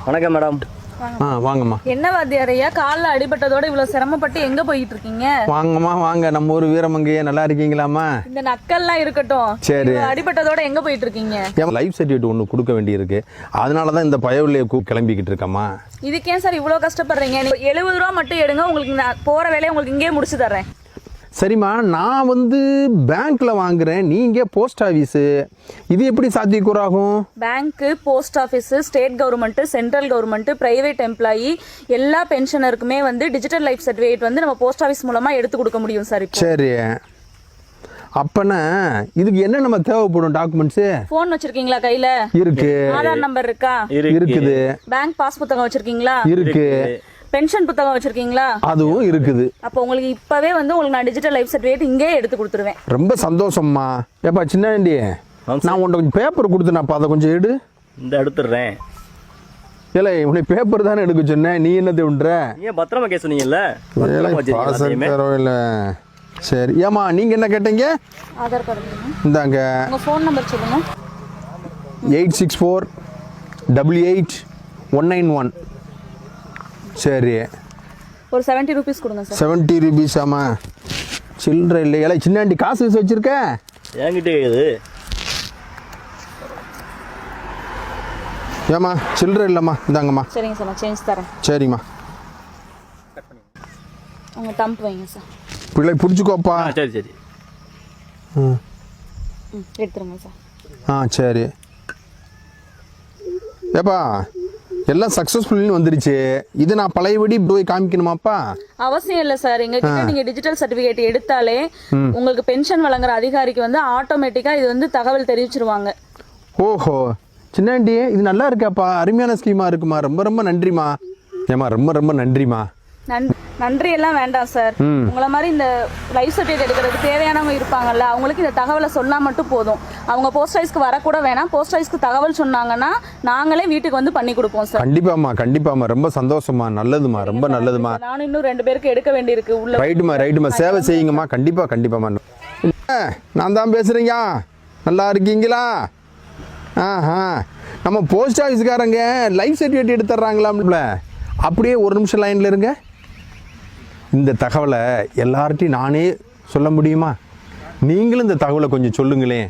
வணக்கம் மேடம். வாங்கம்மா. என்ன வாத்தியாரையா காலில் அடிபட்டதோட இவ்வளவு சிரமப்பட்டு எங்க போயிட்டு இருக்கீங்க? வாங்கம்மா வாங்க, நம்ம ஊர் வீரமங்கையே. நல்லா இருக்கீங்களாம்மா? இந்த நக்கல்லாம் இருக்கட்டும். சரி. அடிபட்டதோட எங்க போயிட்டு இருக்கீங்க? லைஃப் சர்டிஃபிகேட் ஒன்று கொடுக்க வேண்டியிருக்கு, அதனால தான் இந்த பயவில்லையை கிளம்பிக்கிட்டு இருக்கம்மா. இதுக்கே சார் இவ்வளோ கஷ்டப்படுறீங்க? 70 ரூபா மட்டும் எடுங்க, உங்களுக்கு நான் போற வேலையை உங்களுக்கு இங்கேயே முடிச்சு தர்றேன். சரிம்மா, நான் பேங்க்ல வாங்குறேன், நீங்க போஸ்ட் ஆஃபீஸு, இது எப்படி சாத்தியக்கூறாகும்? Bank, post office, state government, central government, private employee எல்லா பென்ஷனருக்குமே டிஜிட்டல் லைஃப் சர்டிஃபிகேட் நம்ம போஸ்ட் ஆஃபீஸ் மூலமா எடுத்து கொடுக்க முடியும் சார். சரி, அப்பனா இதுக்கு என்ன நம்ம தேவைப்படும் டாக்குமெண்ட்ஸ்? போன் வச்சிருக்கீங்களா கையில? இருக்கு. ஆதார் நம்பர் இருக்கா? இருக்குது. பேங்க் பாஸ் புத்தகம் வச்சிருக்கீங்களா? இருக்கு. பென்ஷன் புத்தகம் வச்சிருக்கீங்களா? அதுவும் இருக்குது. அப்போ உங்களுக்கு இப்பவே உங்களுக்கு நான் டிஜிட்டல் லைஃப் சர்டிஃபிகேட் இங்கே எடுத்து கொடுத்துருவேன். ரொம்ப சந்தோஷம்மா. ஏப்பா சின்னாண்டி, நான் உன்ட்ட கொஞ்சம் பேப்பர் கொடுத்தேனாப்பா, அதை கொஞ்சம் எடு. இந்த எடுத்துடுறேன். இல்லை, உன்னை பேப்பர் தானே எடுக்க சொன்னேன், நீ என்னத்தை விட்ற? ஏன் பத்திரமா கேஸ் சொன்னீங்கல்ல? இல்லை. சரி, ஏமா நீங்கள் என்ன கேட்டீங்க? ஆதார் கார்டு இந்தாங்க. உங்கள் ஃபோன் நம்பர் சொல்லுங்க. 86488191. சரி, ஒரு 70 rupees கொடுங்க சார். 70 rupees ஆமா? சில்லற இல்லை. இல்லை சின்னாண்டி, காசு வச்சிருக்க? என்கிட்ட இது ஏம்மா சில்லற இல்லைம்மா, இந்தாங்கம்மா. சரிங்க சார், நான் சேஞ்ச் தரேன். சரிம்மா. உங்கள் தம்பு வைங்க சார். பிள்ளை பிடிச்சிக்கோப்பா. சரி சரி. எடுத்துருங்க சார். சரி. ஏப்பா எல்லாம் சக்ஸஸ்ஃபுல்னு வந்துருச்சு, இது நான் பழையபடி போய் காமிக்கணுமாப்பா? அவசியம் இல்லை சார். எங்ககிட்ட நீங்க டிஜிட்டல் சர்டிபிகேட் எடுத்தாலே உங்களுக்கு பென்ஷன் வழங்குற அதிகாரிக்கு ஆட்டோமேட்டிக்கா இது தகவல் தெரிவிச்சிருவாங்க. ஓஹோ, சின்னாண்டி இது நல்லா இருக்காப்பா, அருமையான ஸ்கீமா இருக்குமா. ரொம்ப ரொம்ப நன்றிமா. ஏமா ரொம்ப ரொம்ப நன்றிமா. நன்றி எல்லாம் வேண்டாம் சார். உங்களை மாதிரி இந்த லைஃப் சர்டிஃபிகேட் எடுக்கிறதுக்கு தேவையானவங்க இருப்பாங்கல்ல, அவங்களுக்கு இந்த தகவலை சொன்னா மட்டும் போதும். அவங்க போஸ்ட் ஆஃபீஸ்க்கு வரக்கூட வேணாம், போஸ்ட் ஆஃபீஸ்க்கு தகவல் சொன்னாங்கன்னா நாங்களே வீட்டுக்கு பண்ணி கொடுப்போம் சார். கண்டிப்பாமா கண்டிப்பாமா, ரொம்ப சந்தோஷமா, நல்லதுமா, ரொம்ப நல்லதுமா. நானும் இன்னும் 2 பேருக்கு எடுக்க வேண்டியிருக்கு உள்ள. ரைட்டுமா, சேவை செய்யுங்கம்மா. கண்டிப்பாமா. நான் தான் பேசுறீங்க. நல்லா இருக்கீங்களா? நம்ம போஸ்ட் ஆஃபீஸ்காரங்க லைஃப் சர்டிஃபிகேட் எடுத்துறாங்களாம்ல, அப்படியே ஒரு நிமிஷம் லைனில் இருங்க. இந்த தகவலை எல்லார்ட்டையும் நானே சொல்ல முடியுமா? நீங்களும் இந்த தகவலை கொஞ்சம் சொல்லுங்களேன்.